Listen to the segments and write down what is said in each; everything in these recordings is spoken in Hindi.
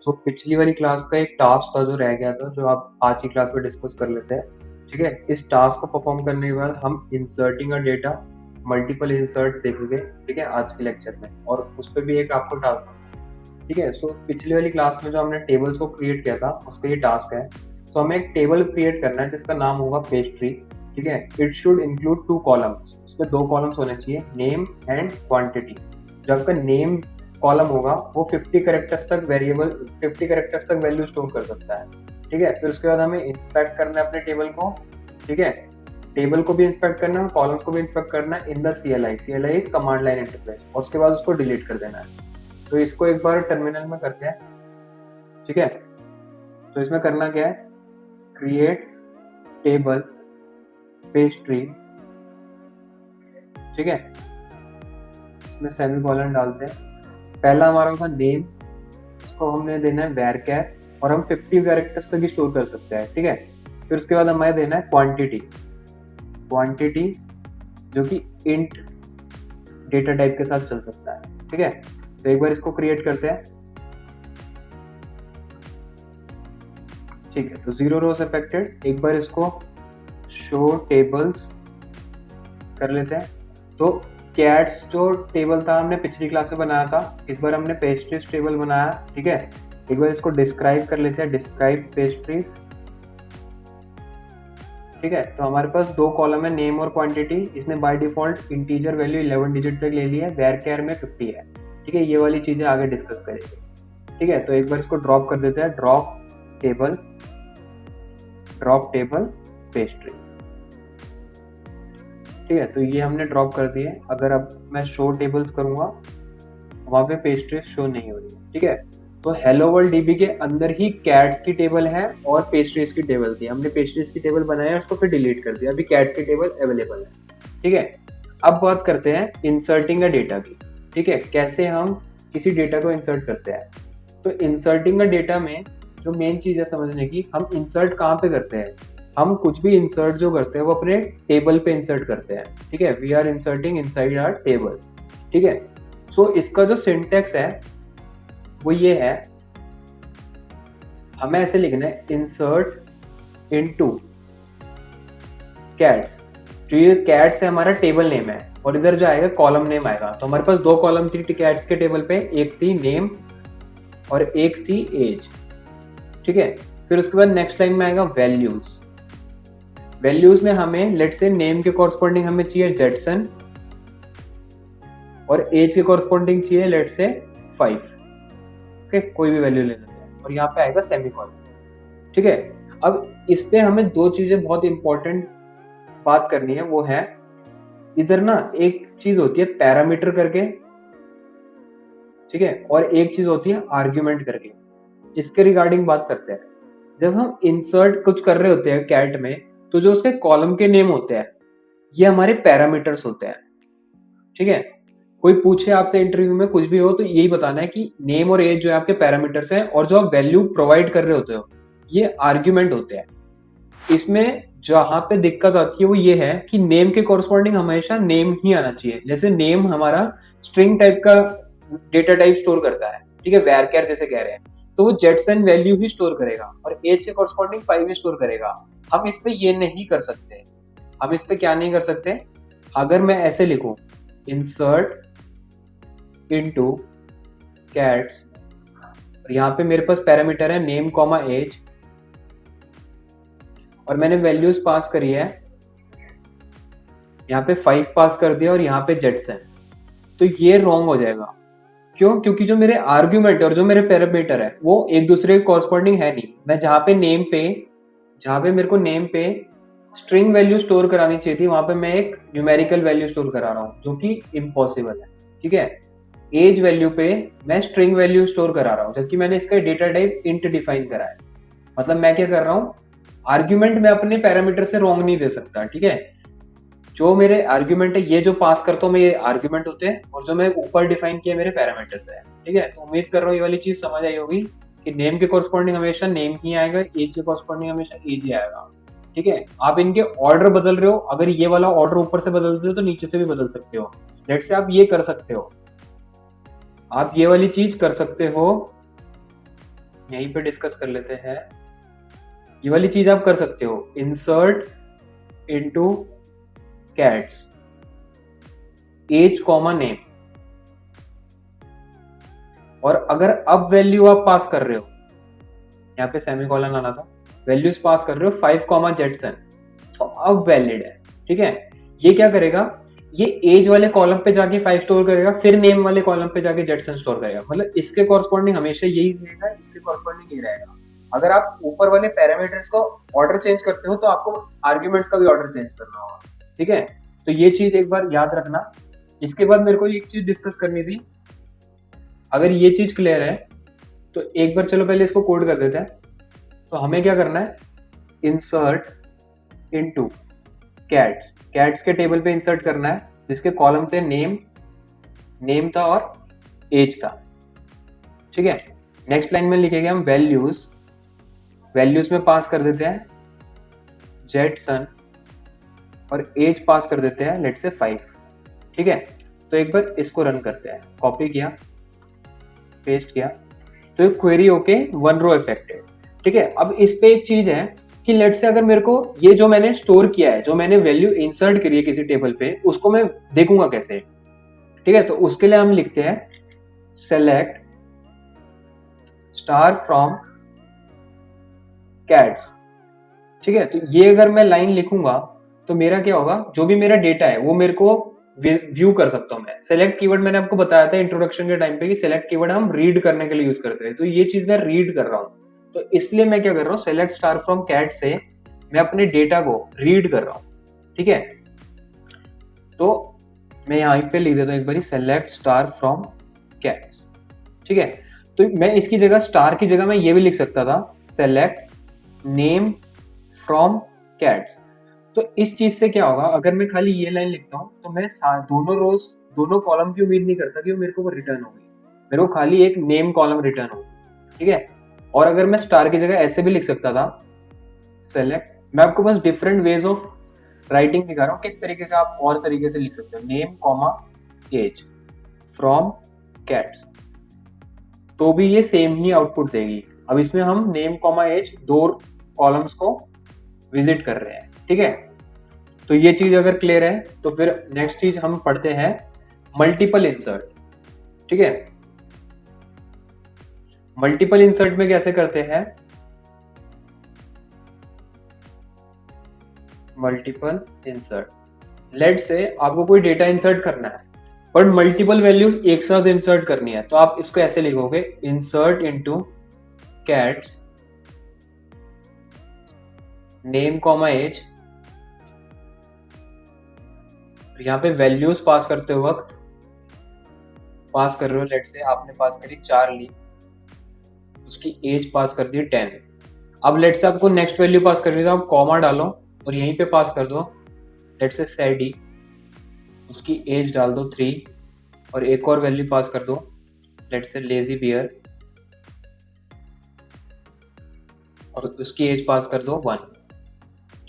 सो पिछली वाली क्लास का एक टास्क था जो रह गया था, जो आप आज की क्लास में डिस्कस कर लेते हैं। ठीक है, इस टास्क को परफॉर्म करने के बाद हम inserting a data, multiple insert देखेंगे। ठीक है, आज के लेक्चर में, और उस पर भी एक आपको टास्क है। ठीक है, सो पिछली वाली क्लास में जो हमने टेबल्स को क्रिएट किया था उसका ये टास्क है। सो हमें एक टेबल क्रिएट करना है जिसका नाम होगा पेस्ट्री। ठीक है, इट शुड इंक्लूड 2 कॉलम्स, उसमें 2 कॉलम्स होने चाहिए, नेम एंड क्वांटिटी। जो आपका नेम कॉलम होगा वो 50 कैरेक्टर्स तक वेरिएबल 50 कैरेक्टर्स तक वैल्यू स्टोर कर सकता है। ठीक है, फिर उसके बाद हमें इंस्पेक्ट करना है अपने टेबल को। ठीक है, टेबल को भी इंस्पेक्ट करना है, कॉलम्स को भी इंस्पेक्ट करना है in the CLI is command line interface, और उसके बाद उसको डिलीट कर देना है। तो इसको एक बार टर्मिनल में करते हैं। ठीक है, तो इसमें करना क्या है, क्रिएट टेबल पेस्ट्री। ठीक है, इसमें सेमीकोलन डालते हैं। पहला हमारा होगा नेम, इसको हमने देना है varchar, और हम 50 कैरेक्टर्स तक ही स्टोर कर सकते हैं। ठीक है, फिर उसके बाद हमें देना है क्वांटिटी जो कि इंट डेटा टाइप के साथ चल सकता है। ठीक है, तो एक बार इसको क्रिएट करते हैं। ठीक है, तो 0 रोज अफेक्टेड। एक बार इसको शो टेबल्स कर लेते हैं। तो कैट्स जो टेबल था हमने पिछली क्लास में बनाया था, इस बार हमने पेस्ट्रीज टेबल बनाया। ठीक है, एक बार इसको डिस्क्राइब कर लेते हैं, डिस्क्राइब पेस्ट्रीज। ठीक है, तो हमारे पास 2 कॉलम है, नेम और क्वांटिटी। इसने by default integer value 11 digit तक ले लिया है, varchar में 50 है। ठीक है, ये वाली चीजें आगे डिस्कस करेंगे। ठीक है, तो एक बार इसको ड्रॉप कर देते हैं, ड्रॉप टेबल पेस्ट्रीज। ठीक है, तो ये हमने ड्रॉप कर दिए। अगर अब मैं शो टेबल्स करूंगा, वहां पे पेस्ट्रीज शो नहीं हो रही है। ठीक है, तो हेलो वर्ल्ड डीबी के अंदर ही कैट्स की टेबल है और पेस्ट्रीज की टेबल थी। हमने पेस्ट्रीज की टेबल बनाया, उसको फिर डिलीट कर दिया, अभी कैट्स की टेबल अवेलेबल है। ठीक है, अब बात करते हैं इंसर्टिंग अ डेटा की। ठीक है, कैसे हम किसी डेटा को इंसर्ट करते हैं। तो इंसर्टिंग अ डेटा में जो मेन चीज है समझने की, हम इंसर्ट कहाँ पे करते हैं। हम कुछ भी इंसर्ट जो करते हैं वो अपने टेबल पे इंसर्ट करते हैं। ठीक है, we are inserting inside our table. ठीक है, सो इसका जो सिंटेक्स है वो ये है, हमें ऐसे लिखना है, इंसर्ट इनटू कैट्स। जो ये कैट्स है हमारा टेबल नेम है, और इधर जो आएगा कॉलम नेम आएगा। तो हमारे पास 2 कॉलम थी कैट्स के टेबल पे, एक थी नेम और एक थी एज। ठीक है, फिर उसके बाद नेक्स्ट लाइन में आएगा वैल्यूज में हमें लेट से नेम के कॉरस्पॉन्डिंग हमें चाहिए जेटसन, और एज के कॉरस्पॉन्डिंग चाहिए लेट से 5। ओके, कोई भी वैल्यू ले लेते हैं, और यहाँ पे आएगा सेमीकोलन। ठीक है, अब इस पे हमें 2 चीजें बहुत इंपॉर्टेंट बात करनी है, वो है इधर ना एक चीज होती है पैरामीटर करके। ठीक है, और एक चीज होती है आर्ग्यूमेंट करके। इसके रिगार्डिंग बात करते हैं। जब हम इंसर्ट कुछ कर रहे होते हैं कैट में, तो जो उसके कॉलम के नेम होते हैं ये हमारे पैरामीटर्स होते हैं। ठीक है, कोई पूछे आपसे इंटरव्यू में कुछ भी हो तो यही बताना है कि नेम और एज जो है आपके पैरामीटर्स हैं, और जो आप वैल्यू प्रोवाइड कर रहे होते हो ये आर्ग्यूमेंट होते हैं। इसमें जहां पे दिक्कत आती है वो ये है कि नेम के कॉरस्पॉन्डिंग हमेशा नेम ही आना चाहिए। जैसे नेम हमारा स्ट्रिंग टाइप का डेटा टाइप स्टोर करता है। ठीक है, varchar जैसे कह रहे हैं, तो वो जेटसन वैल्यू ही स्टोर करेगा, और एज के कॉरस्पॉन्डिंग 5 ही स्टोर करेगा। हम इस पे ये नहीं कर सकते। हम इस पे क्या नहीं कर सकते, अगर मैं ऐसे लिखूं, इंसर्ट इनटू कैट्स, और यहाँ पे मेरे पास पैरामीटर है नेम कॉमा एज, और मैंने वैल्यूज पास करी है, यहाँ पे 5 पास कर दिया और यहाँ पे जेटसन, तो ये रॉन्ग हो जाएगा। क्यों? क्योंकि जो मेरे आर्ग्यूमेंट और जो मेरे पैरामीटर है वो एक दूसरे के कॉरस्पॉन्डिंग है नहीं। मैं जहां पे मेरे को नेम पे स्ट्रिंग वैल्यू स्टोर करानी चाहिए थी, वहां पे मैं एक न्यूमेरिकल वैल्यू स्टोर करा रहा हूँ, जो कि इम्पॉसिबल है। ठीक है, एज वैल्यू पे मैं स्ट्रिंग वैल्यू स्टोर करा रहा हूँ, जबकि मैंने इसका डेटा टाइप इंट डिफाइन करा है। मतलब मैं क्या कर रहा हूँ, आर्ग्यूमेंट में अपने पैरामीटर से रॉन्ग नहीं दे सकता। ठीक है, जो मेरे आर्ग्यूमेंट है ये जो पास करता हूँ मैं, ये आर्ग्यूमेंट होते हैं, और जो मैं ऊपर डिफाइन किया मेरे पैरामीटर्स है। ठीक है, तो उम्मीद कर रहा हूँ ये वाली चीज समझ आई होगी कि नेम के कॉरस्पॉन्डिंग हमेशा नेम ही आएगा, एज के कॉरस्पॉन्डिंग हमेशा एज ही आएगा। ठीक है, आप इनके ऑर्डर बदल रहे हो, अगर ये वाला ऑर्डर ऊपर से बदलते हो तो नीचे से भी बदल सकते हो। लेट से आप ये कर सकते हो, आप ये वाली चीज कर सकते हो यहीं पे डिस्कस कर लेते हैं। ये वाली चीज आप कर सकते हो, insert into cats age comma name. और अगर अब वैल्यू आप पास कर रहे हो, यहाँ पे सेमीकोलन आना था, वैल्यूज पास कर रहे हो 5 कॉमा जेटसन, तो अब वैलिड है। ठीक है, ये क्या करेगा, ये एज वाले कॉलम पे जाके 5 स्टोर करेगा, फिर नेम वाले कॉलम पे जाके जेटसन स्टोर करेगा। मतलब इसके कॉरस्पॉन्डिंग हमेशा यही रहेगा, इसके कॉरस्पॉन्डिंग यही रहेगा। अगर आप ऊपर वाले पैरामीटर्स को ऑर्डर चेंज करते हो तो आपको आर्ग्यूमेंट्स का भी ऑर्डर चेंज करना होगा। ठीक है, तो ये चीज एक बार याद रखना। इसके बाद मेरे को एक चीज डिस्कस करनी थी। अगर ये चीज क्लियर है तो एक बार चलो पहले इसको कोड कर देते हैं। तो हमें क्या करना है, इंसर्ट इनटू कैट्स, कैट्स के टेबल पे इंसर्ट करना है जिसके कॉलम पे नेम था और एज था। ठीक है, नेक्स्ट लाइन में लिखेंगे हम वैल्यूज, वैल्यूज में पास कर देते हैं जेटसन और एज पास कर देते हैं लेट्स से 5। ठीक है, तो एक बार इसको रन करते हैं, कॉपी किया पेस्ट किया, तो एक क्वेरी होके 1 रो इफेक्टेड। ठीक है, अब इस पे एक चीज है कि लेट्स से अगर मेरे को ये जो मैंने स्टोर किया है, जो मैंने वैल्यू इंसर्ट करी है किसी टेबल पे, उसको मैं देखूंगा कैसे। ठीक है, तो उसके लिए हम लिखते हैं सेलेक्ट स्टार फ्रॉम कैट्स। ठीक है, तो ये अगर मैं लाइन लिखूंगा तो मेरा क्या होगा, जो भी मेरा डेटा है वो मेरे को व्यू कर सकता हूं मैं। सेलेक्ट कीवर्ड मैंने आपको बताया था इंट्रोडक्शन के टाइम पे कि सेलेक्ट कीवर्ड हम रीड करने के लिए यूज करते हैं, तो ये चीज मैं रीड कर रहा हूं, तो इसलिए मैं क्या कर रहा हूं, सेलेक्ट स्टार फ्रॉम कैट से मैं अपने डेटा को रीड कर रहा हूं। ठीक है, तो मैं यहां पे लिख देता हूं एक बार सेलेक्ट स्टार फ्रॉम कैट्स। ठीक है, तो मैं इसकी जगह स्टार की जगह मैं ये भी लिख सकता था सेलेक्ट नेम फ्रॉम कैट्स। तो इस चीज से क्या होगा, अगर मैं खाली ये लाइन लिखता हूँ तो मैं दोनों रोज दोनों कॉलम की उम्मीद नहीं करता कि वो मेरे को रिटर्न होगी, मेरे को खाली एक नेम कॉलम रिटर्न होगी। ठीक है, और अगर मैं स्टार की जगह ऐसे भी लिख सकता था सेलेक्ट, मैं आपको बस डिफरेंट वेज ऑफ राइटिंग दिखा रहा हूँ किस तरीके से आप और तरीके से लिख सकते हो, name comma age from cats, तो भी ये सेम ही आउटपुट देगी। अब इसमें हम नेम कॉमा एज दो कॉलम्स को विजिट कर रहे हैं। ठीक है, तो ये चीज अगर क्लियर है तो फिर नेक्स्ट चीज हम पढ़ते हैं मल्टीपल इंसर्ट। ठीक है, मल्टीपल इंसर्ट में कैसे करते हैं, मल्टीपल इंसर्ट, लेट से आपको कोई डेटा इंसर्ट करना है बट मल्टीपल वैल्यूज एक साथ इंसर्ट करनी है, तो आप इसको ऐसे लिखोगे insert into cats name comma age, यहाँ पे वैल्यूज पास करते वक्त पास कर रहे हो, लेट से आपने पास करी 4 ली, उसकी एज पास कर दी 10। अब लेट से आपको नेक्स्ट वैल्यू पास करनी है तो आप कॉमा डालो और यहीं पे पास कर दो लेट से सैडी, उसकी एज डाल दो 3 और एक और वैल्यू पास कर दो लेट से लेजी बियर और उसकी एज पास कर दो 1।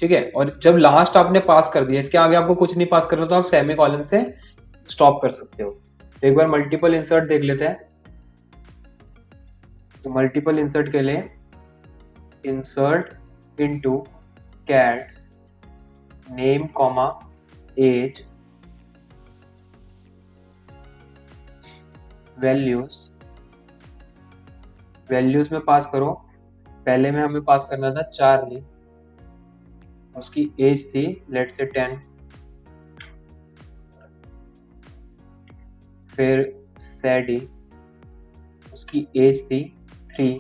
ठीक है, और जब लास्ट आपने पास कर दिया, इसके आगे आपको कुछ नहीं पास करना तो आप सेमी कॉलन से स्टॉप कर सकते हो। तो एक बार मल्टीपल इंसर्ट देख लेते हैं। तो मल्टीपल इंसर्ट के लिए insert into cats name comma age values, values में पास करो, पहले में हमें पास करना था 4 ली, उसकी एज थी लेट से 10, फिर सैडी उसकी एज थी 3,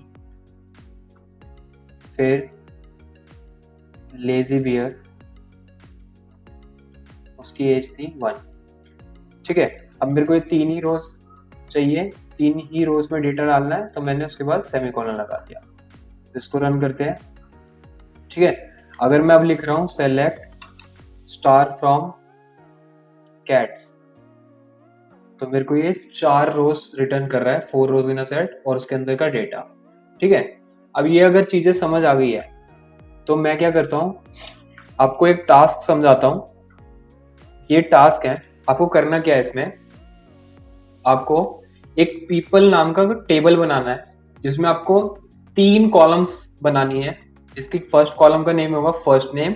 फिर लेजी बियर उसकी एज थी 1। ठीक है, अब मेरे को ये 3 ही रोज चाहिए, 3 ही रोज में डेटा डालना है, तो मैंने उसके बाद सेमीकोलन लगा दिया। इसको रन करते हैं। ठीक है, अगर मैं अब लिख रहा हूं सेलेक्ट स्टार फ्रॉम कैट्स, तो मेरे को ये 4 रोज रिटर्न कर रहा है, 4 रोज इन अ सेट और उसके अंदर का डेटा। ठीक है, अब ये अगर चीजें समझ आ गई है तो मैं क्या करता हूं, आपको एक टास्क समझाता हूं। ये टास्क है, आपको करना क्या है, इसमें आपको एक पीपल नाम का टेबल बनाना है जिसमें आपको 3 कॉलम्स बनानी है, जिसकी फर्स्ट कॉलम का नेम होगा फर्स्ट नेम,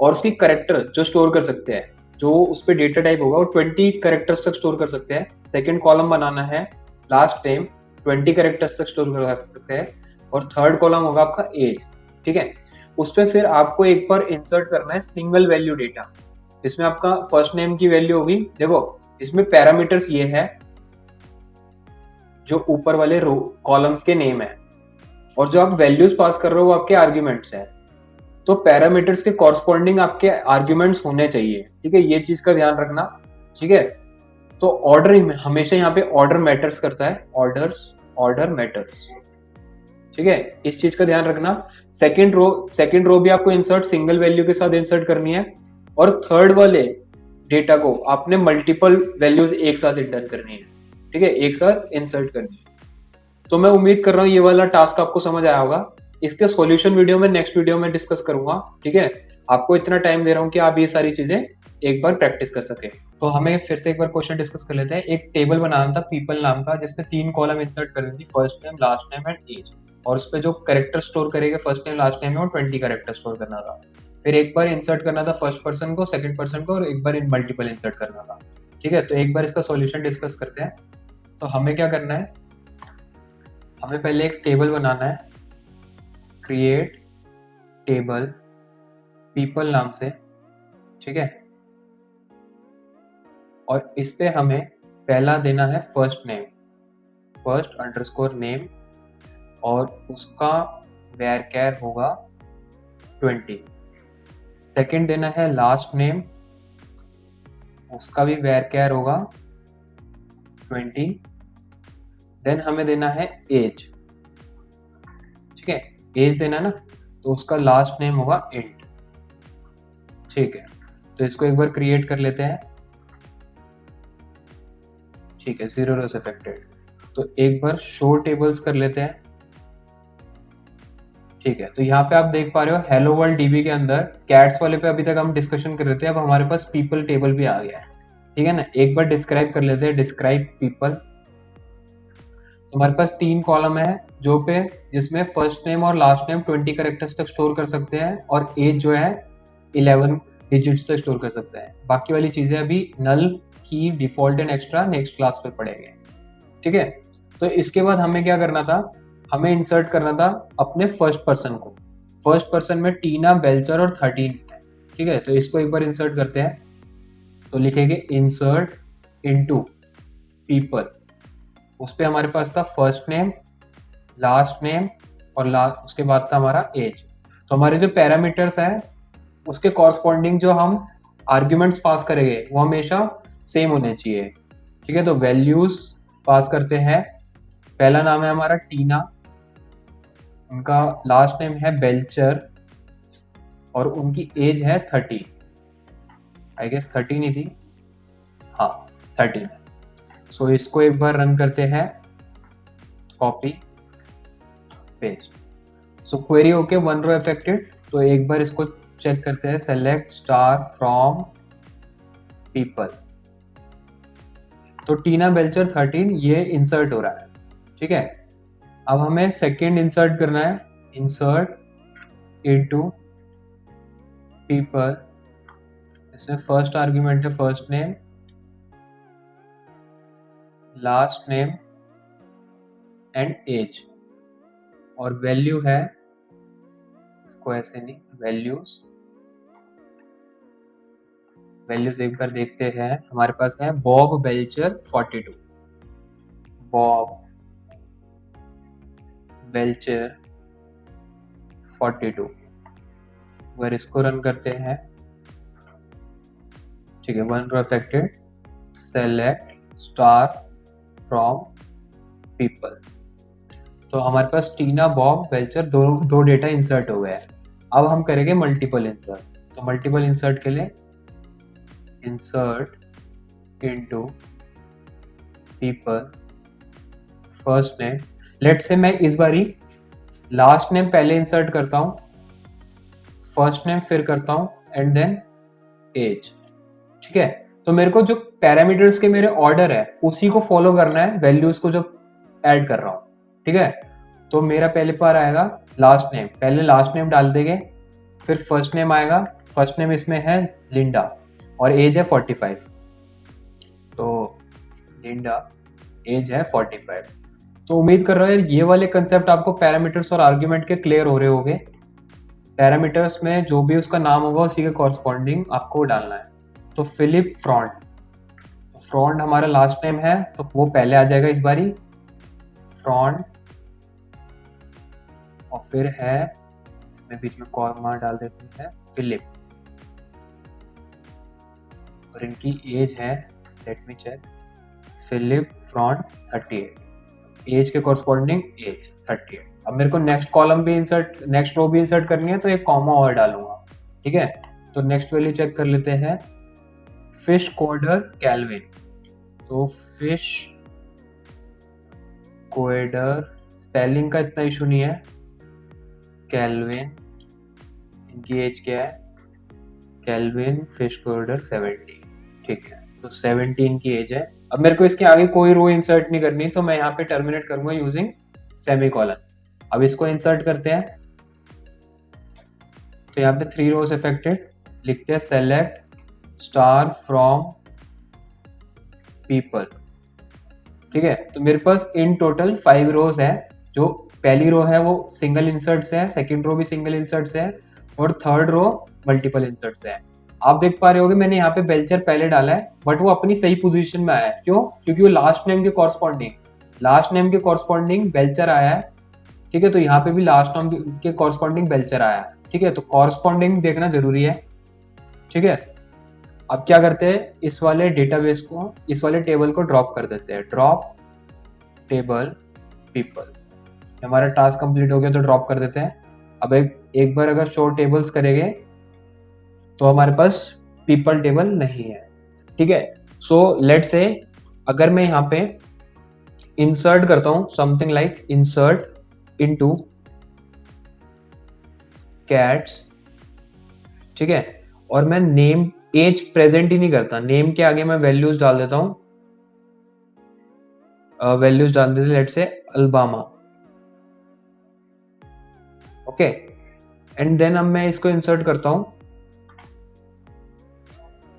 और उसकी करेक्टर जो स्टोर कर सकते हैं, जो उस पर डेटा टाइप होगा वो 20 करेक्टर्स तक स्टोर कर सकते हैं। सेकेंड कॉलम बनाना है लास्ट नेम, 20 करेक्टर्स तक स्टोर कर सकते हैं, और थर्ड कॉलम होगा आपका एज। ठीक है, उस पर फिर आपको एक बार इंसर्ट करना है सिंगल वैल्यू डेटा। इसमें आपका फर्स्ट नेम की वैल्यू होगी, देखो इसमें पैरामीटर्स ये है जो ऊपर वाले रो कॉलम्स के नेम है, और जो आप वैल्यूज पास कर रहे हो वो आपके आर्ग्यूमेंट्स हैं। तो पैरामीटर्स के कॉरस्पॉन्डिंग आपके आर्ग्यूमेंट्स होने चाहिए। ठीक है, ये चीज का ध्यान रखना। ठीक है, तो ऑर्डर हमेशा यहाँ पे ऑर्डर मैटर्स करता है, ऑर्डर मैटर्स। ठीक है, इस चीज का ध्यान रखना। सेकेंड रो भी आपको इंसर्ट सिंगल वैल्यू के साथ इंसर्ट करनी है, और थर्ड वाले डेटा को आपने मल्टीपल वैल्यूज एक साथ इंटर करनी है। ठीक है, एक साथ इंसर्ट करनी है। तो मैं उम्मीद कर रहा हूँ ये वाला टास्क आपको समझ आया होगा। इसके सॉल्यूशन वीडियो में नेक्स्ट वीडियो में डिस्कस करूंगा। ठीक है, आपको इतना टाइम दे रहा हूँ कि आप ये सारी चीजें एक बार प्रैक्टिस कर सके। तो हमें फिर से एक बार क्वेश्चन डिस्कस कर लेते हैं। एक टेबल बनाना था पीपल नाम का, जिसमें 3 कॉलम इंसर्ट करनी थी, first name, last name and age, और उस पर जो करेक्टर स्टोर करेगा फर्स्ट नेम लास्ट नेम में, वो 20 करेक्टर स्टोर करना था। फिर एक बार इंसर्ट करना था फर्स्ट पर्सन को, सेकंड पर्सन को, और एक बार इन मल्टीपल इंसर्ट करना था। ठीक है, तो एक बार इसका सॉल्यूशन डिस्कस करते हैं। तो हमें क्या करना है, हमें पहले एक टेबल बनाना है, क्रिएट टेबल पीपल नाम से। ठीक है, और इस पे हमें पहला देना है first name, first underscore name, और उसका वैरचर होगा 20। सेकंड देना है लास्ट नेम, उसका भी वैरचर होगा 20। देन हमें देना है एज। ठीक है, एज देना ना, तो उसका लास्ट नेम होगा इंट। ठीक है, तो इसको एक बार क्रिएट कर लेते हैं। ठीक है, 0 रोज अफेक्टेड। तो एक बार शो टेबल्स कर लेते हैं। ठीक है, तो यहाँ पे आप देख पा रहे हो हेलो वर्ल्ड डीबी के अंदर कैट्स वाले पे अभी तक हम डिस्कशन कर रहे थे, अब हमारे पास पीपल टेबल भी आ गया है। ठीक है ना, एक बार डिस्क्राइब कर लेते हैं, डिस्क्राइब पीपल। तो हमारे पास 3 कॉलम है जो पे, जिसमें फर्स्ट नेम और लास्ट नेम 20 करेक्टर्स तक स्टोर कर सकते हैं, और एज जो है 11 डिजिट्स तक स्टोर कर सकते हैं। बाकी वाली चीजें अभी नल की default and extra next class पे पढ़ेंगे। ठीक है, तो इसके बाद हमें क्या करना था, हमें इंसर्ट करना था अपने फर्स्ट पर्सन को। फर्स्ट पर्सन में टीना, बेल्चर और 13 है। ठीक है, तो इसको एक बार इंसर्ट करते हैं। तो लिखेंगे इंसर्ट इनटू पीपल। उस पे हमारे पास था फर्स्ट नेम, लास्ट नेम, और उसके बाद था हमारा एज। तो हमारे जो पैरामीटर्स हैं उसके कॉरस्पॉन्डिंग जो हम आर्ग्यूमेंट्स पास करेंगे वो हमेशा सेम होने चाहिए। ठीक है, तो वैल्यूज पास करते हैं। पहला नाम है हमारा टीना, उनका लास्ट नेम है बेल्चर, और उनकी एज है 30। आई गेस 13 ही थी, हाँ 13। सो इसको एक बार रन करते हैं, कॉपी पेस्ट। सो क्वेरी ओके, 1 रो अफेक्टेड। तो एक बार इसको चेक करते हैं, सेलेक्ट स्टार फ्रॉम पीपल। तो टीना, बेल्चर, 13 ये इंसर्ट हो रहा है। ठीक है, अब हमें सेकेंड इंसर्ट करना है, इंसर्ट इनटू पीपल। इसमें फर्स्ट आर्ग्यूमेंट है first name, last name and age, और वैल्यू है, इसको ऐसे नहीं, वैल्यूज एक बार देखते हैं। हमारे पास है बॉब बेल्चर 42, बॉब बेल्चर 42। अगर इसको रन करते हैं, ठीक है, 1 row affected, select star from people. तो हमारे पास टीना, बॉब, बेल्चर दो डेटा इंसर्ट हो गए हैं। अब हम करेंगे मल्टीपल इंसर्ट। तो मल्टीपल इंसर्ट के लिए insert into people, first name. Let say मैं इस बारी लास्ट नेम पहले इंसर्ट करता हूं, फर्स्ट नेम फिर करता हूं, एंड देन एज। ठीक है, तो मेरे को जो पैरामीटर्स के मेरे ऑर्डर है उसी को फॉलो करना है, वैल्यूज को जो ऐड कर रहा हूं। ठीक है, तो मेरा पहले पर आएगा लास्ट नेम, पहले लास्ट नेम डाल देंगे, फिर फर्स्ट नेम आएगा, फर्स्ट नेम इसमें है लिंडा और एज है 45, तो लिंडा एज है 45। तो उम्मीद कर रहा हूँ ये वाले कंसेप्ट आपको पैरामीटर्स और आर्ग्यूमेंट के क्लियर हो रहे होंगे। पैरामीटर्स में जो भी उसका नाम होगा उसी के कॉरस्पॉन्डिंग आपको डालना है। तो फिलिप फ्रॉन्ट, फ्रॉन्ट हमारा लास्ट नेम है तो वो पहले आ जाएगा इस बारी, फ्रॉन्ट, और फिर है इसमें बीच में कॉमा डाल देते हैं फिलिप, और इनकी एज है, let me check, Philip Front 38, age के कॉरस्पॉन्डिंग एज 38। अब मेरे को नेक्स्ट कॉलम भी इंसर्ट, नेक्स्ट रो भी इंसर्ट करनी है तो एक कॉमा और डालूंगा, ठीक है। तो नेक्स्ट वैल्यू चेक कर लेते हैं, फिश कोडर कैल्विन, तो फिश कोएडर, स्पेलिंग का इतना इशू नहीं है, कैल्विन, इनकी एज क्या है, कैल्विन फिश कोएडर 70, ठीक है, तो 17 की एज है। अब मेरे को इसके आगे कोई रो इंसर्ट नहीं करनी, तो मैं यहाँ पे टर्मिनेट करूंगा यूजिंग सेमीकोलन। अब इसको इंसर्ट करते हैं, तो यहाँ पे 3 रोज अफेक्टेड, लिखते हैं सेलेक्ट स्टार फ्रॉम पीपल, ठीक है। तो मेरे पास इन टोटल 5 रोज है, जो पहली रो है वो सिंगल इंसर्ट से है, सेकंड रो भी सिंगल इंसर्ट से है, और थर्ड रो मल्टीपल इंसर्ट से है। आप देख पा रहे होगे मैंने यहाँ पे बेल्चर पहले डाला है, बट वो अपनी सही पोजीशन में आया है, क्यों? क्योंकि वो लास्ट नेम के कॉरस्पॉन्डिंग बेल्चर आया है, ठीक है। तो यहाँ पे भी लास्ट नेम के कॉरस्पॉन्डिंग बेल्चर आया है, ठीक है। तो कॉरस्पॉन्डिंग देखना जरूरी है, ठीक है। अब क्या करते हैं, इस वाले डेटाबेस को, इस वाले टेबल को ड्रॉप कर देते हैं, ड्रॉप टेबल पीपल। हमारा टास्क कंप्लीट हो गया तो ड्रॉप कर देते हैं। अब एक बार अगर शो टेबल्स करेंगे तो हमारे पास पीपल टेबल नहीं है, ठीक है। सो लेट से अगर मैं यहाँ पे इंसर्ट करता हूं something like insert into cats, ठीक है, और मैं नेम एज प्रेजेंट ही नहीं करता, नेम के आगे मैं वैल्यूज डाल देता हूं, वैल्यूज डाल देते लेट से अल्बामा, ओके। एंड देन अब मैं इसको इंसर्ट करता हूं,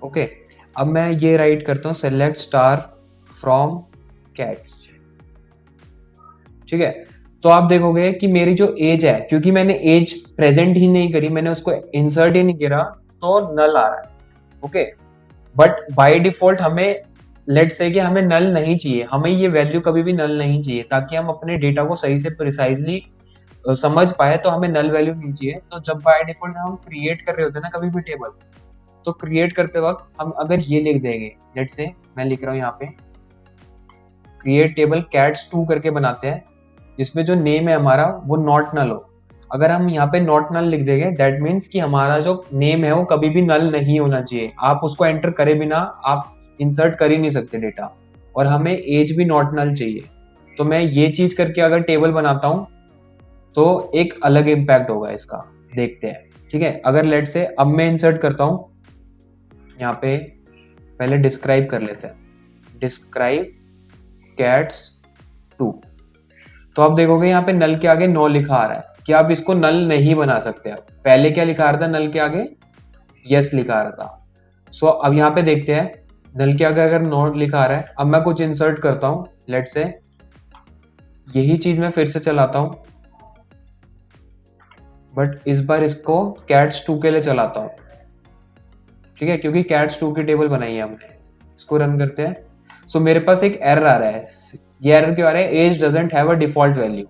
ओके। अब मैं ये राइट करता हूं सेलेक्ट स्टार फ्रॉम कैट्स, ठीक है। तो आप देखोगे कि मेरी जो एज है, क्योंकि मैंने एज प्रेजेंट ही नहीं करी, मैंने उसको इंसर्ट ही नहीं किया, तो नल आ रहा है, ओके। बट बाय डिफॉल्ट हमें लेट्स से कि हमें नल नहीं चाहिए, हमें ये वैल्यू कभी भी नल नहीं चाहिए, ताकि हम अपने डेटा को सही से प्रिसाइजली समझ पाए, तो हमें नल वैल्यू नहीं चाहिए। तो जब बाय डिफॉल्ट हम क्रिएट कर रहे होते हैं ना कभी भी टेबल, तो क्रिएट करते वक्त हम अगर ये लिख देंगे, लेट्स से मैं लिख रहा हूँ यहाँ पे क्रिएट टेबल कैट्स 2 करके बनाते हैं, जिसमें जो नेम है हमारा वो नॉट नल हो। अगर हम यहाँ पे नॉट नल लिख देंगे, दैट मीन्स कि हमारा जो नेम है वो कभी भी नल नहीं होना चाहिए, आप उसको एंटर करे बिना आप इंसर्ट कर ही नहीं सकते डेटा, और हमें एज भी नॉट नल चाहिए। तो मैं ये चीज करके अगर टेबल बनाता हूँ तो एक अलग इम्पैक्ट होगा इसका, देखते हैं, ठीक है। अगर लेट से अब मैं इंसर्ट करता हूँ यहाँ पे, पहले डिस्क्राइब कर लेते हैं, डिस्क्राइब कैट्स 2, तो आप देखोगे यहाँ पे नल के आगे नो लिखा आ रहा है, कि आप इसको नल नहीं बना सकते। आप पहले क्या लिखा रहा था नल के आगे, यस लिखा आ रहा था। सो अब यहाँ पे देखते हैं नल के आगे अगर नो लिखा आ रहा है, अब मैं कुछ इंसर्ट करता हूँ, लेट से यही चीज मैं फिर से चलाता हूँ, बट इस बार इसको कैट्स 2 के लिए चलाता हूँ, ठीक है, क्योंकि कैट्स 2 की टेबल बनाई है हमने। इसको रन करते हैं। सो मेरे पास एक एरर आ रहा है, ये एरर क्यों आ रहा है, as doesn't have a default value.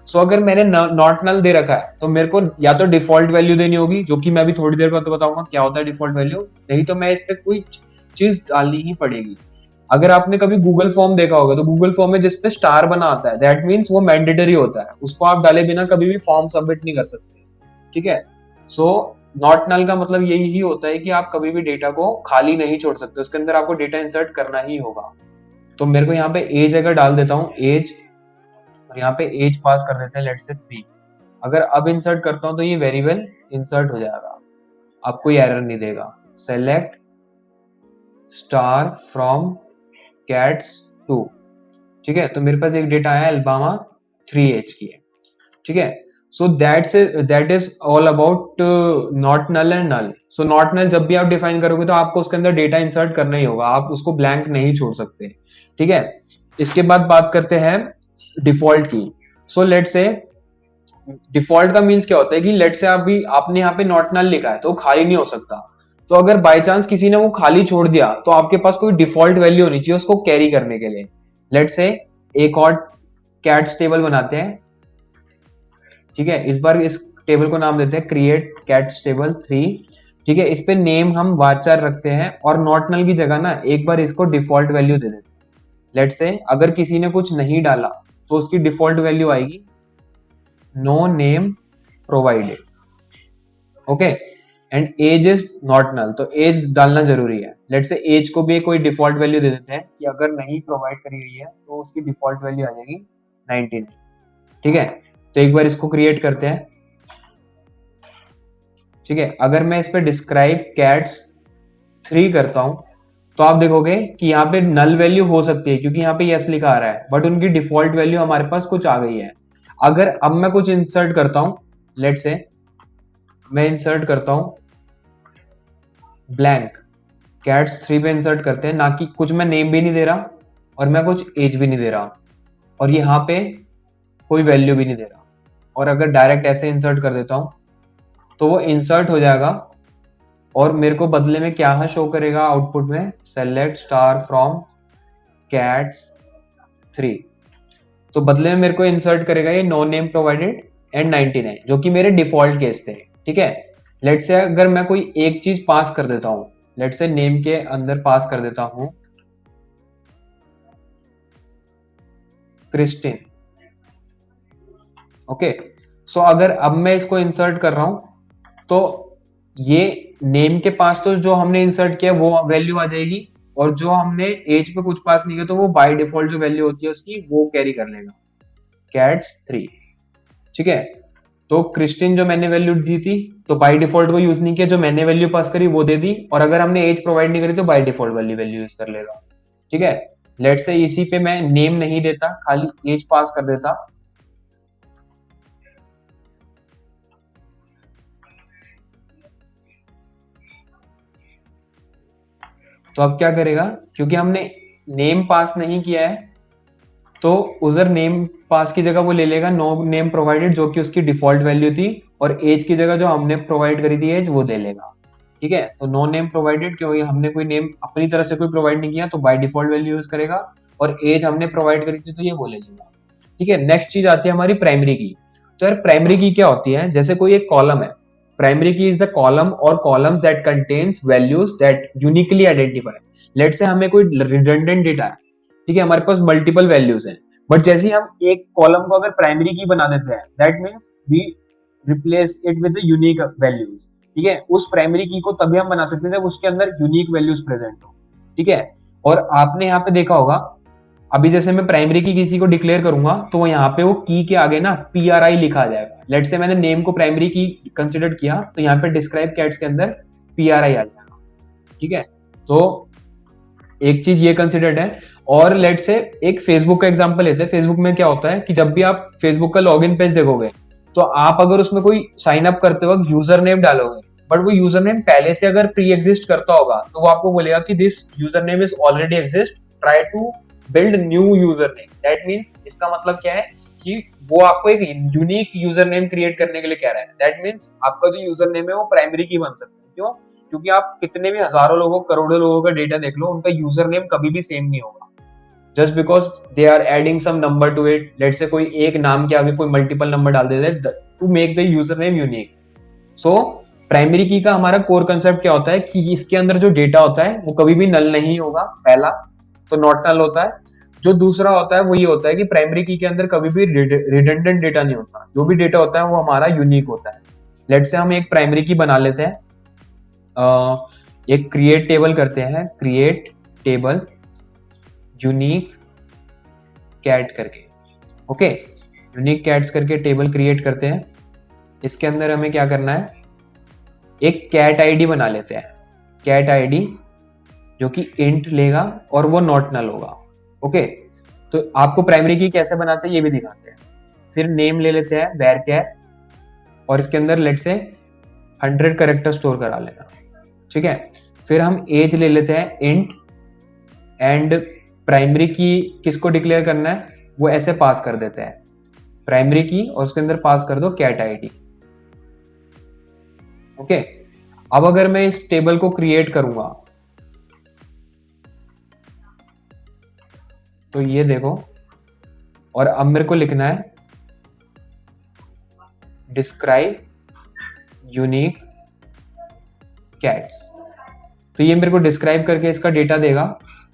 So अगर मैंने नॉट नल दे रखा है तो मेरे को या तो डिफॉल्ट वैल्यू देनी होगी, जो कि मैं अभी थोड़ी देर बाद बताऊंगा क्या होता है डिफॉल्ट वैल्यू, नहीं तो मैं इस पे कोई चीज डालनी ही पड़ेगी। अगर आपने कभी गूगल फॉर्म देखा होगा तो गूगल फॉर्म में जिसपे स्टार बना आता है, दैट मीन्स वो मैंडेटरी होता है, उसको आप डाले बिना कभी भी फॉर्म सबमिट नहीं कर सकते, ठीक है। सो नॉट नल का मतलब यही होता है कि आप कभी भी डेटा को खाली नहीं छोड़ सकते, उसके अंदर आपको डेटा इंसर्ट करना ही होगा। तो मेरे को यहाँ पे एज अगर डाल देता हूँ एज, और यहाँ पे एज पास कर देते हैं लेट से 3, अगर अब इंसर्ट करता हूँ तो ये वेरिएबल इंसर्ट हो जाएगा, अब कोई एरर नहीं देगा। सेलेक्ट स्टार फ्रॉम कैट्स 2, ठीक है। तो मेरे पास एक डेटा आया अल्बामा 3 एज की है। ठीक है। So that is all about not null and null. So not null जब भी आप डिफाइन करोगे तो आपको उसके अंदर डेटा इंसर्ट करना ही होगा, आप उसको ब्लैंक नहीं छोड़ सकते, ठीक है। इसके बाद बात करते हैं डिफॉल्ट की। सो लेट से डिफॉल्ट का मीन्स क्या होता है कि लेट से अभी आपने यहाँ पे नॉट नल लिखा है तो खाली नहीं हो सकता। तो अगर बाय चांस किसी ने वो खाली छोड़ दिया तो आपके पास कोई डिफॉल्ट वैल्यू होनी चाहिए उसको कैरी करने के लिए। लेट से एक और कैट्स टेबल बनाते हैं, ठीक है। इस बार इस टेबल को नाम देते हैं क्रिएट कैट्स टेबल 3, ठीक है। इस पे नेम हम varchar रखते हैं और नॉट नल की जगह ना एक बार इसको डिफॉल्ट वैल्यू दे देते हैं। लेट से अगर किसी ने कुछ नहीं डाला तो उसकी डिफॉल्ट वैल्यू आएगी no name provided, okay. And age is not null, तो एज डालना जरूरी है। लेट से एज को भी कोई डिफॉल्ट वैल्यू दे देते हैं कि अगर नहीं प्रोवाइड करी गई है तो उसकी डिफॉल्ट वैल्यू आ जाएगी 19, ठीक है। तो एक बार इसको क्रिएट करते हैं, ठीक है। अगर मैं इस पे डिस्क्राइब कैट्स 3 करता हूं तो आप देखोगे कि यहाँ पे नल वैल्यू हो सकती है क्योंकि यहाँ पे यस लिखा आ रहा है, बट उनकी डिफॉल्ट वैल्यू हमारे पास कुछ आ गई है। अगर अब मैं कुछ इंसर्ट करता हूं, लेट से मैं इंसर्ट करता हूं ब्लैंक, कैट्स 3 पे इंसर्ट करते हैं, ना कि कुछ मैं नेम भी नहीं दे रहा और मैं कुछ एज भी नहीं दे रहा और यहाँ पे कोई वैल्यू भी नहीं दे रहा, और अगर डायरेक्ट ऐसे इंसर्ट कर देता हूं तो वो इंसर्ट हो जाएगा और मेरे को बदले में क्या शो करेगा आउटपुट में, सेलेक्ट स्टार फ्रॉम कैट्स 3। तो बदले में मेरे को इंसर्ट करेगा ये नो नेम प्रोवाइडेड एंड 99 जो कि मेरे डिफॉल्ट केस थे, ठीक है। लेट से अगर मैं कोई एक चीज पास कर देता हूं, लेट से नेम के अंदर पास कर देता हूं क्रिस्टिन, ओके। सो अगर अब मैं इसको इंसर्ट कर रहा हूं तो ये नेम के पास तो जो हमने इंसर्ट किया वो वैल्यू आ जाएगी और जो हमने एज पे कुछ पास नहीं किया तो वो बाय डिफॉल्ट जो वैल्यू होती है उसकी वो कैरी कर लेगा कैट्स 3, ठीक है। तो क्रिस्टिन जो मैंने वैल्यू दी थी तो बाय डिफॉल्ट को यूज नहीं किया, जो मैंने वैल्यू पास करी वो दे दी, और अगर हमने एज प्रोवाइड नहीं करी तो बाय डिफॉल्ट वाली वैल्यू यूज कर लेगा, ठीक है। लेट से इसी पे मैं नेम नहीं देता, खाली एज पास कर देता, तो अब क्या करेगा, क्योंकि हमने नेम पास नहीं किया है तो उधर नेम पास की जगह वो ले लेगा नो नेम प्रोवाइडेड जो कि उसकी डिफॉल्ट वैल्यू थी, और एज की जगह जो हमने प्रोवाइड करी थी एज वो ले लेगा, ठीक है। तो नो नेम प्रोवाइडेड क्योंकि हमने कोई नेम अपनी तरफ से कोई प्रोवाइड नहीं किया तो बाय डिफॉल्ट वैल्यू यूज करेगा, और एज हमने प्रोवाइड करी थी तो ये वो ले लेगा, ठीक है। नेक्स्ट चीज आती है हमारी प्राइमरी की। तो यार प्राइमरी की क्या होती है, जैसे कोई एक कॉलम है, primary key is the column और columns that contains values that uniquely identify. Let say हमें कोई रिडंडेंट डेटा है, ठीक है, हमारे पास मल्टीपल वैल्यूज हैं, बट जैसे ही हम एक कॉलम को अगर प्राइमरी की बना देते हैं that means we replace it with unique values, ठीक है। उस प्राइमरी की को तभी हम बना सकते हैं जब उसके अंदर यूनिक वैल्यूज प्रेजेंट हो, ठीक है। और आपने यहाँ पे देखा होगा अभी जैसे मैं प्राइमरी की किसी को डिक्लेयर करूंगा तो यहाँ पे वो की के आगे ना PRI लिखा आ जाएगा। लेट से मैंने नेम को प्राइमरी की कंसिडर किया तो यहाँ पे डिस्क्राइब कैट्स के अंदर PRI आ जाएगा, ठीक है। तो एक चीज ये कंसिडर्ड है। और लेट से एक फेसबुक का एग्जांपल लेते हैं। फेसबुक में क्या होता है कि जब भी आप फेसबुक का लॉगिन पेज देखोगे तो आप अगर उसमें कोई साइन अप करते वक्त यूजर नेम डालोगे बट वो यूजर नेम पहले से अगर प्री एग्जिस्ट करता होगा तो वो आपको बोलेगा कि this user name is already exist, try to build new user name. That means इसका मतलब क्या है कि वो आपको एक यूनिक यूजर नेम क्रिएट करने के लिए कह रहा है। दैट मीन्स आपका जो यूजर नेम है वो प्राइमरी की बन सकता है। क्यों? क्योंकि आप कितने भी हजारों लोगों करोड़ों लोगों का डेटा देख लो उनका यूजर नेम कभी भी सेम नहीं होगा, just because they are adding some number to it. Let say कोई एक नाम के आगे कोई मल्टीपल नंबर डाल देते हैं to make the user name unique. So primary key का हमारा कोर कंसेप्ट क्या होता है कि इसके अंदर जो डेटा होता है वो कभी भी नल नहीं होगा, पहला तो नॉट नल होता है। जो दूसरा होता है वो ये होता है कि प्राइमरी की के अंदर कभी भी रिडंडेंट डेटा नहीं होता, जो भी डेटा होता है वो हमारा यूनिक होता है। लेट से हम एक प्राइमरी की बना लेते हैं, एक क्रिएट टेबल करते हैं, क्रिएट टेबल यूनिक कैट करके, ओके। यूनिक कैट्स करके टेबल क्रिएट करते हैं। इसके अंदर हमें क्या करना है, एक कैट आईडी बना लेते हैं, कैट आईडी जो कि इंट लेगा और वो नॉट नल होगा, ओके। तो आपको प्राइमरी की कैसे बनाते हैं ये भी दिखाते हैं। फिर नेम ले लेते हैं where क्या, और इसके अंदर लेट से 100 कैरेक्टर स्टोर करा लेना, ठीक है। फिर हम एज ले लेते हैं इंट, एंड प्राइमरी की किसको डिक्लेयर करना है वो ऐसे पास कर देते हैं, प्राइमरी की, और उसके अंदर पास कर दो कैट आईडी। ओके, अब अगर मैं इस टेबल को क्रिएट करूंगा तो ये देखो, और अब मेरे को लिखना है डिस्क्राइब यूनिक कैट्स, तो ये मेरे को डिस्क्राइब करके इसका डेटा देगा।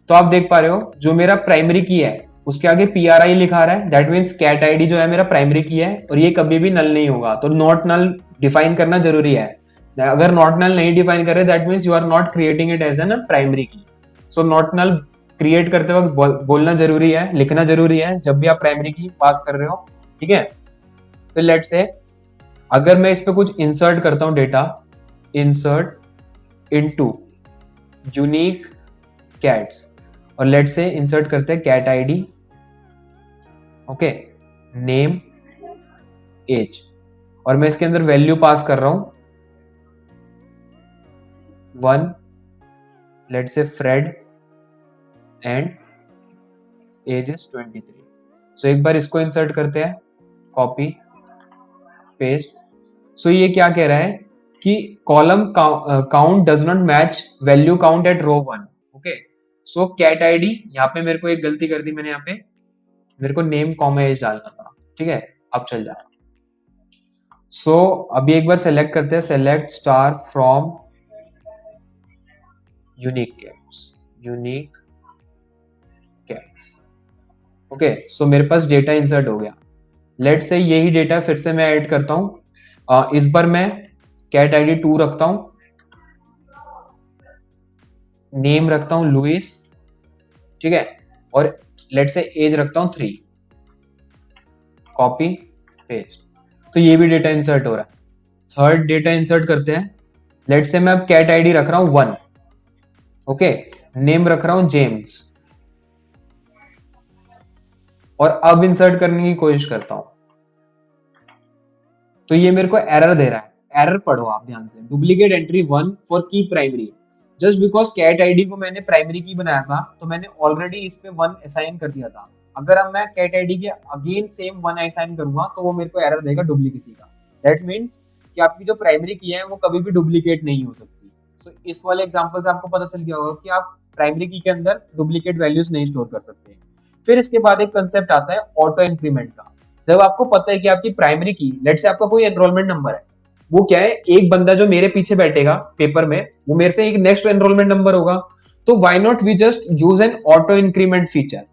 तो आप देख पा रहे हो जो मेरा प्राइमरी की है उसके आगे PRI लिखा रहा है, दैट मीन्स कैट आईडी जो है मेरा प्राइमरी की है, और ये कभी भी नल नहीं होगा, तो नॉट नल डिफाइन करना जरूरी है। अगर नॉट नल नहीं डिफाइन करे that means you are not creating it as an primary key. So not null create करते वक्त बोलना जरूरी है, लिखना जरूरी है जब भी आप प्राइमरी की पास कर रहे हो, ठीक है। तो लेट से अगर मैं इस पे कुछ इंसर्ट करता हूं data, insert into unique cats, और लेट से इंसर्ट करते हैं cat ID, okay, name, age, और मैं इसके अंदर वैल्यू पास कर रहा हूं 1, लेट से फ्रेड, एंड एज इज 23। सो एक बार इसको इंसर्ट करते हैं, कॉपी पेस्ट। सो ये क्या कह रहा है कि column count does not match value count at row 1, okay. So cat ID, यहाँ पे मेरे को एक गलती कर दी मैंने, यहाँ पे मेरे को नेम कॉमा एज डालना था, ठीक है, अब चल जा रहा। सो अभी एक बार सेलेक्ट करते हैं, select star from unique cats, unique cats, okay. So मेरे पास डेटा इंसर्ट हो गया। लेट से यही डेटा फिर से मैं ऐड करता हूं, इस बार मैं कैट आईडी 2 रखता हूं, नेम रखता हूं लुइस, ठीक है, और लेट से एज रखता हूं 3, कॉपी पेस्ट। तो ये भी डेटा इंसर्ट हो रहा है। थर्ड डेटा इंसर्ट करते हैं, लेट से मैं अब कैट आईडी रख रहा हूं 1, ओके, नेम रख रहा हूं जेम्स, और अब इंसर्ट करने की कोशिश करता हूं तो ये मेरे को एरर दे रहा है। एरर पढ़ो आप ध्यान से, duplicate entry 1 for key primary, just because cat ID को मैंने प्राइमरी की बनाया था तो मैंने ऑलरेडी इस पे 1 असाइन कर दिया था। अगर अब मैं कैट आईडी के अगेन सेम 1 असाइन करूंगा तो वो मेरे को एरर देगा डुप्लीकेसी का। दैट मीन्स कि आपकी जो प्राइमरी की है वो कभी भी डुप्लीकेट नहीं हो सकती। सो इस वाले एग्जांपल से आपको पता चल गया होगा कि आप प्राइमरी की के अंदर डुप्लीकेट वैल्यूज नहीं स्टोर कर सकते। फिर इसके बाद एक कंसेप्ट आता है ऑटो इंक्रीमेंट का। जब आपको पता है कि आपकी प्राइमरी की, लेट से आपका कोई एनरोलमेंट नंबर है, वो क्या है, एक बंदा जो मेरे पीछे बैठेगा पेपर में वो मेरे से एक नेक्स्ट एनरोलमेंट नंबर होगा, तो why not we just use an auto increment feature.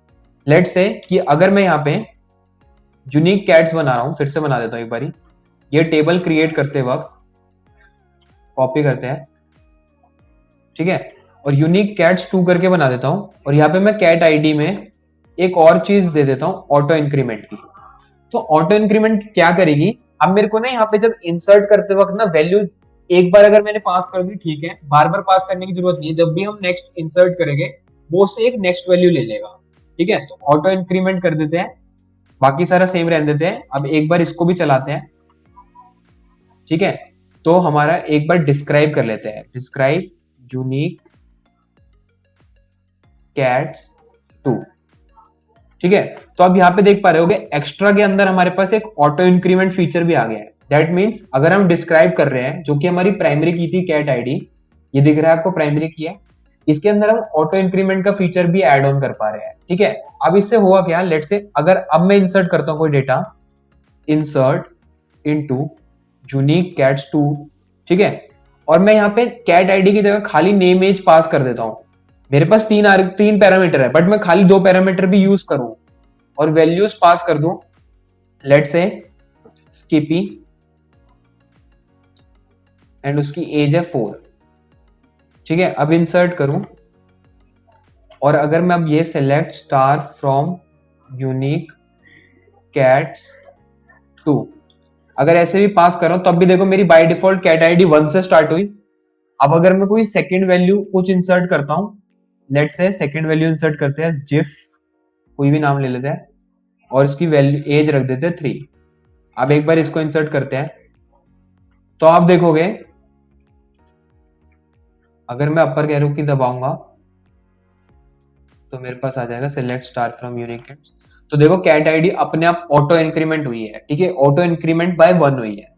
Let say कि अगर मैं यहाँ पे यूनिक कैट्स बना रहा हूं, फिर से बना देता हूं एक बारी, ये टेबल क्रिएट करते वक्त कॉपी करते हैं, ठीक है, और यूनिक कैट्स 2 करके बना देता हूं, और यहाँ पे मैं कैट आईडी में एक और चीज दे देता हूं ऑटो इंक्रीमेंट की। तो ऑटो इंक्रीमेंट क्या करेगी, अब मेरे को ना यहाँ पे जब इंसर्ट करते वक्त ना वैल्यू एक बार अगर मैंने पास कर दी, ठीक है, बार बार पास करने की जरूरत नहीं है, जब भी हम नेक्स्ट इंसर्ट करेंगे वो उससे एक नेक्स्ट वैल्यू ले लेगा, ठीक है। तो ऑटो इंक्रीमेंट कर देते हैं, बाकी सारा सेम रहने देते हैं। अब एक बार इसको भी चलाते हैं, ठीक है, तो हमारा एक बार डिस्क्राइब कर लेते हैं, डिस्क्राइब यूनिक कैट्स 2, ठीक है। तो अब यहाँ पे देख पा रहे होगे एक्स्ट्रा के अंदर हमारे पास एक ऑटो इंक्रीमेंट फीचर भी आ गया है। दैट मीन्स अगर हम डिस्क्राइब कर रहे हैं, जो कि हमारी प्राइमरी की थी कैट आईडी, ये दिख रहा है आपको प्राइमरी की है, इसके अंदर हम ऑटो इंक्रीमेंट का फीचर भी ऐड ऑन कर पा रहे हैं, ठीक है। अब इससे हुआ क्या, लेट से अगर अब मैं इंसर्ट करता हूं कोई data, insert into unique cats 2, ठीक है, और मैं यहाँ पे कैट आईडी की जगह खाली नेम एज पास कर देता हूं। मेरे पास तीन पैरामीटर है, बट मैं खाली 2 पैरामीटर भी यूज करूं और वैल्यूज पास कर दूं, लेट से स्किपी, एंड उसकी एज है 4, ठीक है। अब इंसर्ट करूं, और अगर मैं अब ये select star from unique cats 2, अगर ऐसे भी पास कर रहा हूं तब भी देखो मेरी बाय डिफॉल्ट कैट आईडी 1 से स्टार्ट हुई। अब अगर मैं कोई सेकंड वैल्यू कुछ इंसर्ट करता हूं, लेट से सेकंड वैल्यू इंसर्ट करते हैं जिफ, कोई भी नाम ले लेते हैं, और इसकी वैल्यू एज रख देते हैं 3, अब एक बार इसको इंसर्ट करते हैं, तो आप देखोगे अगर मैं अपर एरो की दबाऊंगा तो मेरे पास आ जाएगा सिलेक्ट स्टार फ्रॉम यूनिक। तो देखो कैट आईडी अपने आप ऑटो इंक्रीमेंट हुई है, ठीक है, ऑटो इंक्रीमेंट बाय 1 हुई है,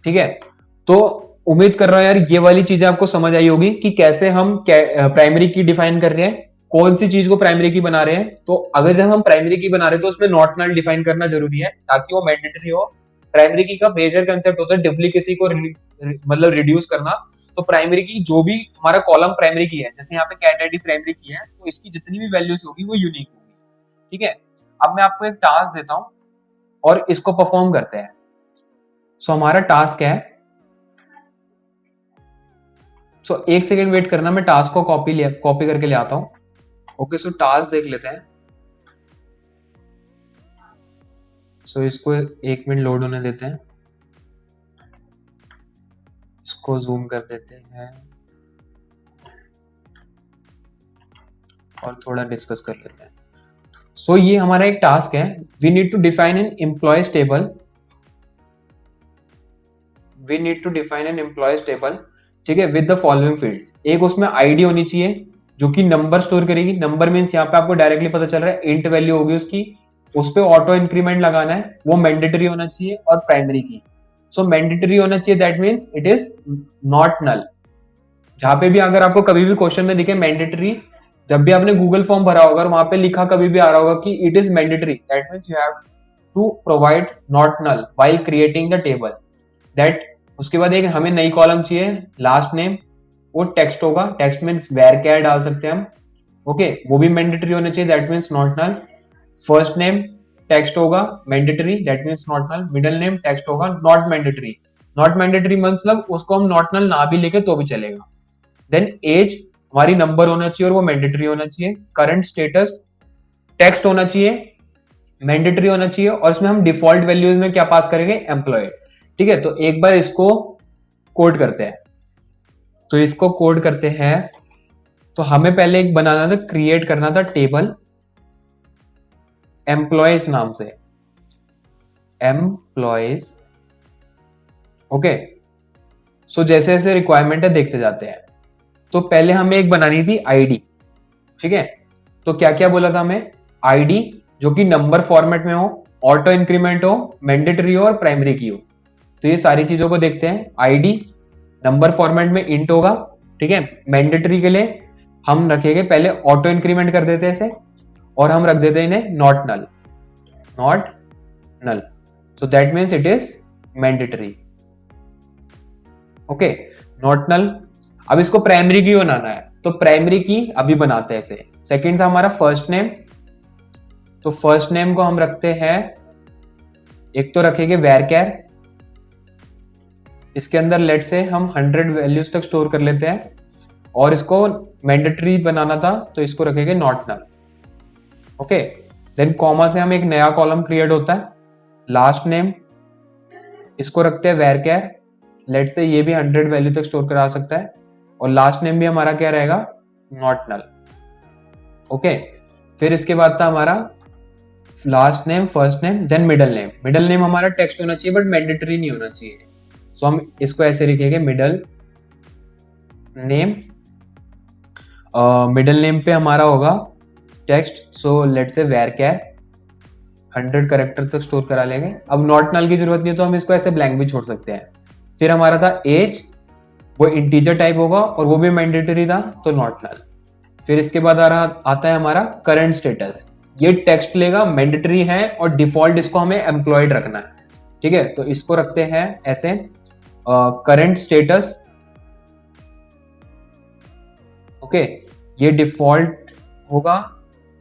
ठीक है। तो उम्मीद कर रहा हूं यार ये वाली चीजें आपको समझ आई होगी कि कैसे हम प्राइमरी की डिफाइन कर रहे हैं, कौन सी चीज को प्राइमरी की बना रहे हैं। तो अगर जब हम प्राइमरी की बना रहे हैं तो उसमें नॉट नल डिफाइन करना जरूरी है ताकि वो मैंडेटरी हो। प्राइमरी की का मेजर कंसेप्ट होता है डुप्लीकेसी को मतलब रिड्यूस करना। तो प्राइमरी की जो भी हमारा कॉलम प्राइमरी की है, जैसे यहाँ पे कैट आईडी प्राइमरी की है, तो इसकी जितनी भी वैल्यूज होगी वो यूनिक होगी, ठीक है। अब मैं आपको एक टास्क देता हूं और इसको परफॉर्म करते हैं। सो हमारा टास्क है, सो एक सेकेंड वेट करना, मैं टास्क को कॉपी करके ले आता हूं। ओके, सो टास्क देख लेते हैं। सो इसको 1 मिनट लोड होने देते हैं, इसको जूम कर देते हैं और थोड़ा डिस्कस कर लेते हैं। सो ये हमारा एक टास्क है, we need to define an employees table, we need to define an employees table, ठीक है, विद द फॉलोइंग फील्ड्स। एक उसमें आईडी होनी चाहिए जो कि नंबर स्टोर करेगी। नंबर मींस यहाँ पे आपको डायरेक्टली पता चल रहा है इंट वैल्यू होगी उसकी, उस पे ऑटो इंक्रीमेंट लगाना है, वो मैंडेटरी होना चाहिए और प्राइमरी की। सो मैंडेटरी होना चाहिए, that means it is not null. जहां पे भी अगर आपको कभी भी क्वेश्चन में दिखे मैंडेटरी, जब भी आपने गूगल फॉर्म भरा होगा और वहां पे लिखा कभी भी आ रहा होगा कि it is mandatory, that means you have to provide not null while creating the table. That उसके बाद एक हमें नई कॉलम चाहिए, लास्ट नेम, वो टेक्स्ट होगा, टेक्स्ट मीन्स वेर कैर डाल सकते हैं हम, ओके, वो भी मैंडेटरी होना चाहिए, that means not null. First name text होगा mandatory, that means not null. Middle name text होगा, नॉट मैंडेटरी। नॉट मैंडेटरी मतलब उसको हम नॉट नल ना भी लिखे तो भी चलेगा। देन एज हमारी नंबर होना चाहिए और वो मैंडेटरी होना चाहिए। करंट स्टेटस टेक्स्ट होना चाहिए, मैंडेटरी होना चाहिए, और इसमें हम डिफॉल्ट वैल्यूज में क्या पास करेंगे, एम्प्लॉय, ठीक है। तो एक बार इसको कोड करते हैं, तो इसको कोड करते हैं। तो हमें पहले एक बनाना था, क्रिएट करना था टेबल एम्प्लॉयज नाम से, एम्प्लॉयज, ओके। सो जैसे जैसे रिक्वायरमेंट है देखते जाते हैं। तो पहले हमें एक बनानी थी आईडी, ठीक है। तो क्या क्या बोला था हमें, आईडी जो कि नंबर फॉर्मेट में हो, ऑटो इंक्रीमेंट हो, मैंडेटरी हो और प्राइमरी की हो। तो ये सारी चीजों को देखते हैं। आईडी नंबर फॉर्मेट में इंट होगा, ठीक है। मैंडेटरी के लिए हम रखेंगे पहले ऑटो इंक्रीमेंट कर देते हैं इसे, और हम रख देते हैं इन्हें not null, not null. So that means it is mandatory, okay, not null. अब इसको प्राइमरी की बनाना है, तो प्राइमरी की अभी बनाते हैं इसे। सेकंड था हमारा फर्स्ट नेम, तो फर्स्ट नेम को हम रखते हैं, एक तो रखेंगे वेर कैर, इसके अंदर लेट से हम 100 वैल्यूज तक स्टोर कर लेते हैं, और इसको मैंडेटरी बनाना था तो इसको रखेंगे not null, okay. Then comma से हम एक नया कॉलम क्रिएट होता है, लास्ट नेम, इसको रखते हैं वेर कैर, लेट से ये भी 100 वैल्यू तक स्टोर करा सकता है, और लास्ट नेम भी हमारा क्या रहेगा, नॉट नल, ओके। फिर इसके बाद था हमारा last name, first name, then middle name. Middle name हमारा टेक्स्ट होना चाहिए बट मैंडेटरी नहीं होना चाहिए, सो हम इसको ऐसे लिखेंगे मिडल नेम। मिडल नेम पे हमारा होगा टेक्स्ट, सो लेट से वेर कैर 100 कैरेक्टर तक स्टोर करा लेंगे। अब नॉट नल की जरूरत नहीं है तो हम इसको ऐसे ब्लैंक भी छोड़ सकते हैं। फिर हमारा था एज, वो इंटीजर टाइप होगा और वो भी मैंडेटरी था तो नॉट नल। फिर इसके बाद आता है हमारा करंट स्टेटस, ये टेक्स्ट लेगा, मैंडेटरी है और डिफॉल्ट इसको हमें एम्प्लॉयड रखना है, ठीक है। तो इसको रखते हैं ऐसे करंट स्टेटस, ओके। ये डिफॉल्ट होगा,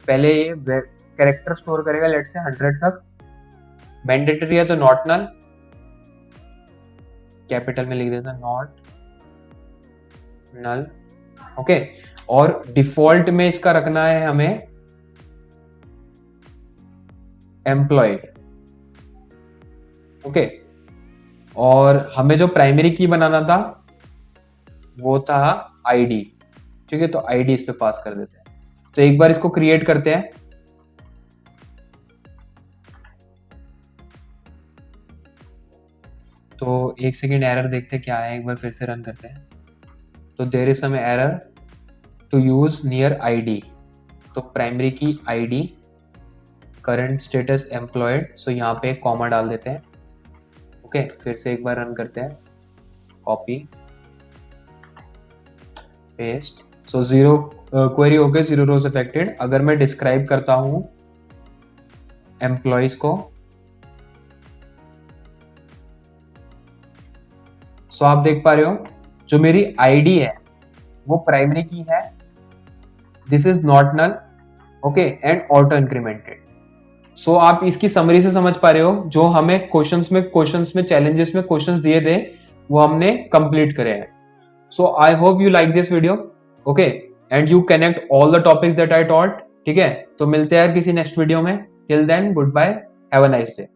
पहले ये कैरेक्टर स्टोर करेगा लेट से 100 तक, मैंडेटरी है तो नॉट नल, कैपिटल में लिख देता नॉट नल, ओके। और डिफॉल्ट में इसका रखना है हमें एम्प्लॉयड, ओके। और हमें जो प्राइमरी की बनाना था वो था आईडी, ठीक है। तो आईडी इस पे पास कर देते हैं। तो एक बार इसको क्रिएट करते हैं, एक सेकेंड एरर देखते क्या है, एक बार फिर से रन करते हैं। तो there is some error to use near ID, तो primary key ID current status employed, so यहाँ पे एक कॉमा डाल देते हैं। ओके, फिर से एक बार रन करते हैं, कॉपी पेस्ट, सो 0 क्वेरी हो गए, 0 रोज अफेक्टेड। अगर मैं डिस्क्राइब करता हूं एम्प्लॉयज को, सो आप देख पा रहे हो जो मेरी आईडी है वो प्राइमरी की है, this is not null, okay, and auto incremented. So आप इसकी समरी से समझ पा रहे हो, जो हमें क्वेश्चंस में चैलेंजेस में क्वेश्चंस दिए थे वो हमने कंप्लीट करे हैं। So I hope you like this video, okay, and you connect all the topics that I taught. ठीक है, तो मिलते हैं यार किसी नेक्स्ट वीडियो में। Till then, good bye, have a nice day.